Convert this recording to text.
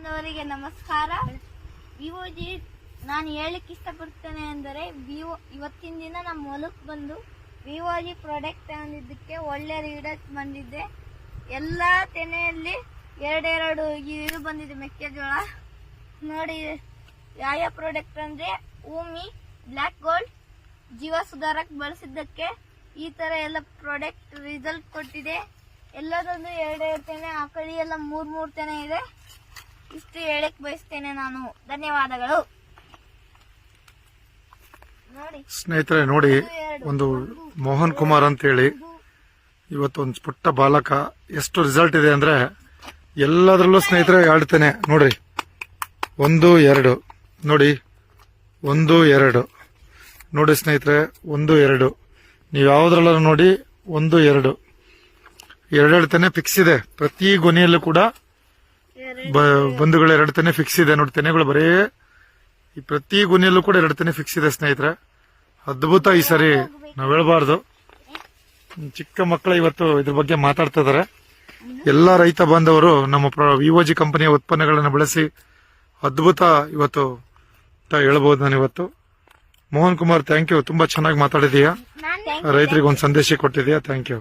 ಬಾಂಧವರಿಗೆ ನಮಸ್ಕಾರ. ವಿವೋಜಿ ನಾನು ಹೇಳಕ್ಕೆ ಇಷ್ಟಪಡ್ತೇನೆ ಅಂದರೆ ಇವತ್ತಿನ ದಿನ ನಮ್ಮ ಹೊಲಕ್ಕೆ ಬಂದು ವಿವೋಜಿ ಪ್ರಾಡಕ್ಟ್ ತಗೊಂಡಿದ್ದಕ್ಕೆ ಒಳ್ಳೆ ರೀಡರ್ಸ್ ಬಂದಿದ್ದೆ. ಎಲ್ಲ ತೆನೆಯಲ್ಲಿ ಎರಡೆರಡು ಇದು ಬಂದಿದೆ ಮೆಕ್ಕೆಜೋಳ. ನೋಡಿ ಯಾವ ಪ್ರಾಡಕ್ಟ್ ಅಂದರೆ ಭೂಮಿ ಬ್ಲ್ಯಾಕ್ ಗೋಲ್ಡ್ ಜೀವ ಸುಧಾರಕ್ ಬಳಸಿದ್ದಕ್ಕೆ ಈ ತರ ಎಲ್ಲ ಪ್ರಾಡಕ್ಟ್ ರಿಸಲ್ಟ್ ಕೊಟ್ಟಿದೆ. ಎಲ್ಲದೊಂದು ಎರಡೆರಡು ತೆನೆ, ಆ ಕಡೆ ಎಲ್ಲ ಮೂರ್ ತೆನೆ ಇದೆ. ಇಷ್ಟು ಹೇಳಕ್ ಬಯಸ್ತೇನೆ ನಾನು. ಧನ್ಯವಾದಗಳು. ನೋಡಿ ಸ್ನೇಹಿತರೆ, ನೋಡಿ ಒಂದು ಮೋಹನ್ ಕುಮಾರ್ ಅಂತ ಹೇಳಿ ಇವತ್ತು ಒಂದು ಪುಟ್ಟ ಬಾಲಕ ಎಷ್ಟು ರಿಸಲ್ಟ್ ಇದೆ ಅಂದ್ರೆ ಎಲ್ಲದರಲ್ಲೂ ಸ್ನೇಹಿತರೆ ಹೇಳ್ತೇನೆ. ನೋಡ್ರಿ 1 2 ನೋಡಿ 1 2 ನೋಡಿ ಸ್ನೇಹಿತರೆ 1 2 ನೀವು ಯಾವ್ದ್ರಲ್ಲ ನೋಡಿ 1 2 ಎರಡೆರಡು ತೆನೆ ಫಿಕ್ಸ್ ಇದೆ. ಪ್ರತಿ ಗೊನೆಯಲ್ಲೂ ಕೂಡ ಬಂಧುಗಳು 2 ತೆನೆ ಫಿಕ್ಸ್ ಇದೆ. ನೋಡಿ ತೆನೆಗಳು ಬರೀ ಈ ಪ್ರತಿ ಗೊನೆಯಲ್ಲೂ ಕೂಡ 2 ತೆನೆ ಫಿಕ್ಸ್ ಇದೆ ಸ್ನೇಹಿತರೆ. ಅದ್ಭುತ. ಈ ಸರಿ ನಾವ್ ಹೇಳ್ಬಾರ್ದು, ಚಿಕ್ಕ ಮಕ್ಕಳು ಇವತ್ತು ಇದ್ರ ಬಗ್ಗೆ ಮಾತಾಡ್ತಾ ಇದಾರೆ. ಎಲ್ಲಾ ರೈತ ಬಾಂಧವರು ನಮ್ಮ ವಿವೋಜಿ ಕಂಪನಿಯ ಉತ್ಪನ್ನಗಳನ್ನು ಬಳಸಿ ಅದ್ಭುತ ಇವತ್ತು ಅಂತ ಹೇಳ್ಬಹುದು. ನಾನು ಇವತ್ತು ಮೋಹನ್ ಕುಮಾರ್, ಥ್ಯಾಂಕ್ ಯು. ತುಂಬಾ ಚೆನ್ನಾಗಿ ಮಾತಾಡಿದೀಯಾ, ರೈತರಿಗೆ ಒಂದು ಸಂದೇಶ ಕೊಟ್ಟಿದೀಯಾ. Thank you.